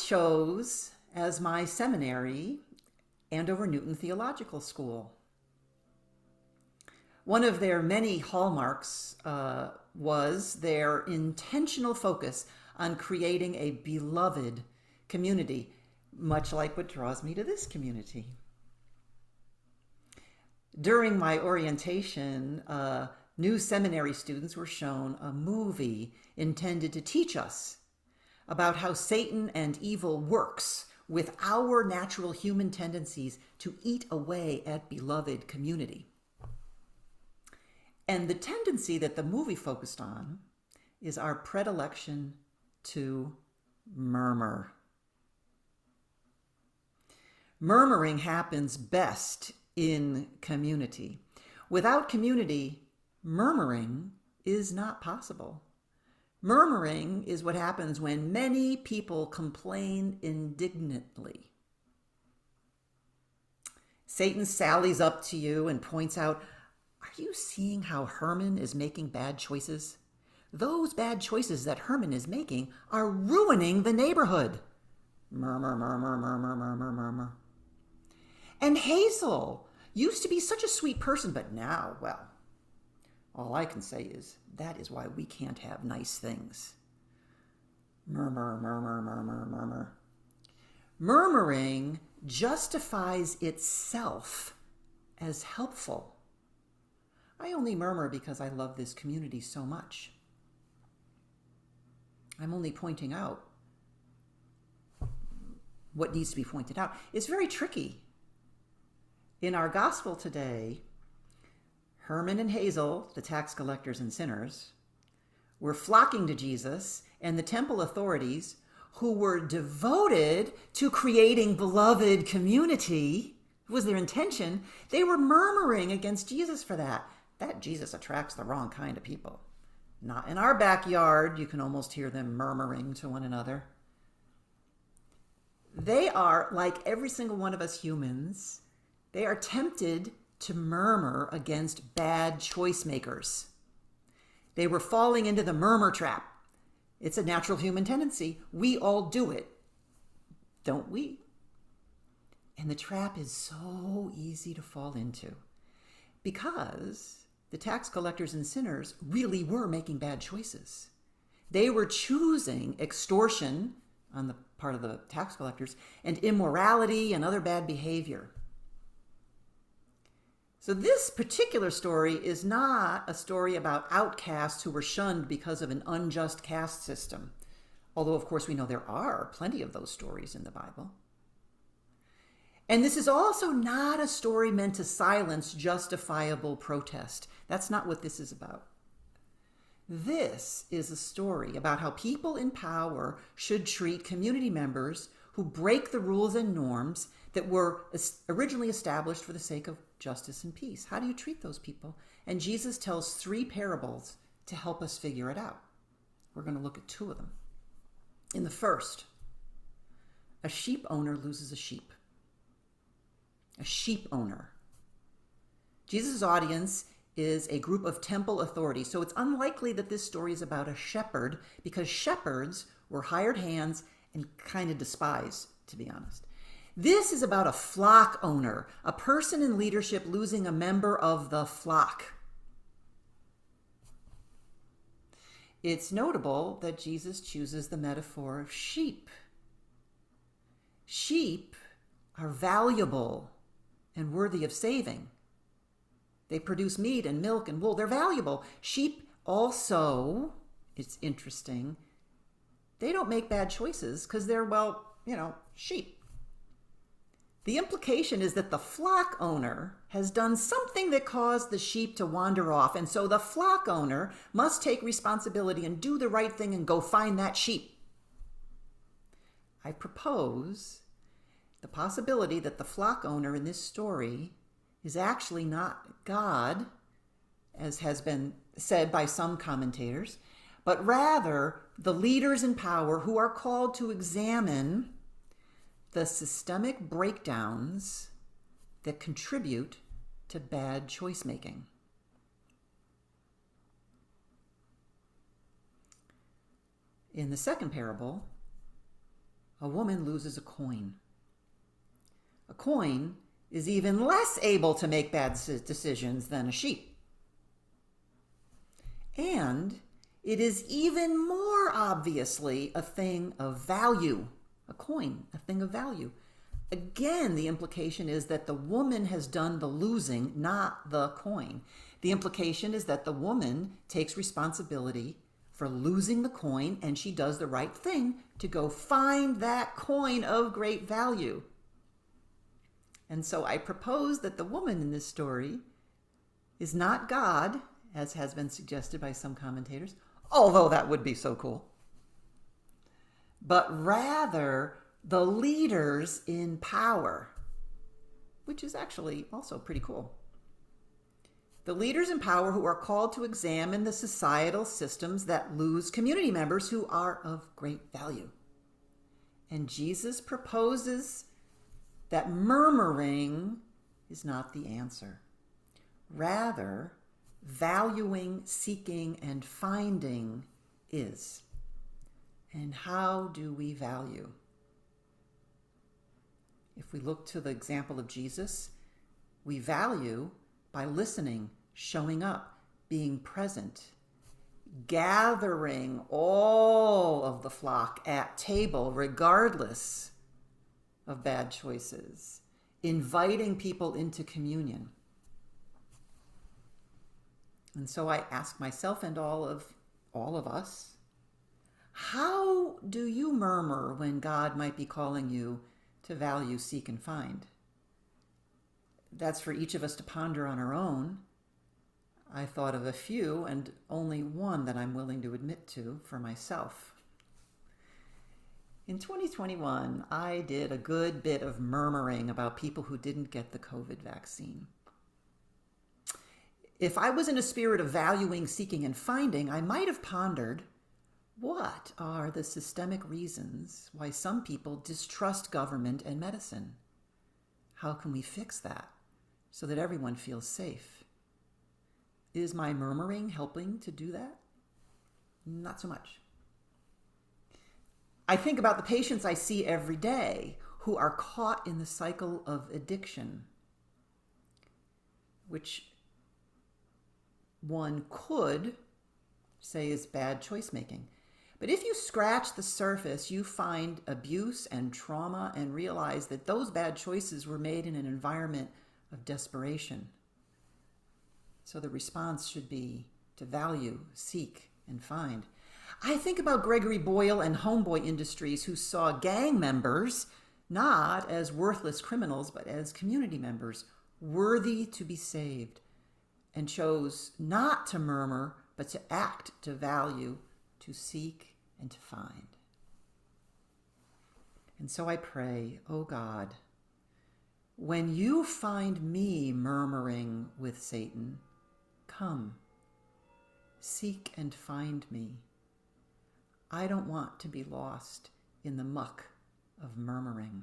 chose as my seminary Andover Newton Theological School. One of their many hallmarks was their intentional focus on creating a beloved community, much like what draws me to this community. During my orientation, new seminary students were shown a movie intended to teach us about how Satan and evil works with our natural human tendencies to eat away at beloved community. And the tendency that the movie focused on is our predilection to murmur. Murmuring happens best in community. Without community, murmuring is not possible. Murmuring is what happens when many people complain indignantly. Satan sallies up to you and points out, "Are you seeing how Herman is making bad choices? Those bad choices that Herman is making are ruining the neighborhood." Murmur, murmur, murmur, murmur, murmur. And Hazel used to be such a sweet person, but now, well, all I can say is that is why we can't have nice things. Murmur, murmur, murmur, murmur. Murmuring justifies itself as helpful. I only murmur because I love this community so much. I'm only pointing out what needs to be pointed out. It's very tricky. In our gospel today, Herman and Hazel, the tax collectors and sinners, were flocking to Jesus, and the temple authorities, who were devoted to creating beloved community, was their intention, they were murmuring against Jesus for that. That Jesus attracts the wrong kind of people. Not in our backyard, you can almost hear them murmuring to one another. They are, like every single one of us humans, they are tempted to murmur against bad choice makers. They were falling into the murmur trap. It's a natural human tendency. We all do it, don't we? And the trap is so easy to fall into because the tax collectors and sinners really were making bad choices. They were choosing extortion on the part of the tax collectors and immorality and other bad behavior. So this particular story is not a story about outcasts who were shunned because of an unjust caste system. Although, of course, we know there are plenty of those stories in the Bible. And this is also not a story meant to silence justifiable protest. That's not what this is about. This is a story about how people in power should treat community members who break the rules and norms that were originally established for the sake of justice and peace. How do you treat those people? And Jesus tells 3 parables to help us figure it out. We're going to look at 2 of them. In the first, a sheep owner loses a sheep. A sheep owner. Jesus' audience is a group of temple authorities, so it's unlikely that this story is about a shepherd, because shepherds were hired hands and kind of despised, to be honest. This is about a flock owner, a person in leadership losing a member of the flock. It's notable that Jesus chooses the metaphor of sheep. Sheep are valuable and worthy of saving. They produce meat and milk and wool. They're valuable. Sheep also, it's interesting, they don't make bad choices because they're, sheep. The implication is that the flock owner has done something that caused the sheep to wander off, and so the flock owner must take responsibility and do the right thing and go find that sheep. I propose the possibility that the flock owner in this story is actually not God, as has been said by some commentators, but rather the leaders in power who are called to examine the systemic breakdowns that contribute to bad choice making. In the second parable, a woman loses a coin. A coin is even less able to make bad decisions than a sheep. And it is even more obviously a thing of value. A coin, a thing of value. Again, the implication is that the woman has done the losing, not the coin. The implication is that the woman takes responsibility for losing the coin, and she does the right thing to go find that coin of great value. And so I propose that the woman in this story is not God, as has been suggested by some commentators, although that would be so cool, but rather the leaders in power, which is actually also pretty cool. The leaders in power who are called to examine the societal systems that lose community members who are of great value. And Jesus proposes that murmuring is not the answer. Rather, valuing, seeking, and finding is. And how do we value? If we look to the example of Jesus, we value by listening, showing up, being present, gathering all of the flock at table regardless of bad choices, inviting people into communion. And so I ask myself and all of us, how do you murmur when God might be calling you to value, seek, and find? That's for each of us to ponder on our own. I thought of a few and only one that I'm willing to admit to for myself. In 2021, I did a good bit of murmuring about people who didn't get the COVID vaccine. If I was in a spirit of valuing, seeking, and finding, I might have pondered, what are the systemic reasons why some people distrust government and medicine? How can we fix that so that everyone feels safe? Is my murmuring helping to do that? Not so much. I think about the patients I see every day who are caught in the cycle of addiction, which one could say is bad choice making. But if you scratch the surface, you find abuse and trauma and realize that those bad choices were made in an environment of desperation. So the response should be to value, seek, and find. I think about Gregory Boyle and Homeboy Industries, who saw gang members not as worthless criminals, but as community members worthy to be saved, and chose not to murmur, but to act, to value, to seek, and to find. And so I pray, oh God, when you find me murmuring with Satan, come, seek and find me. I don't want to be lost in the muck of murmuring.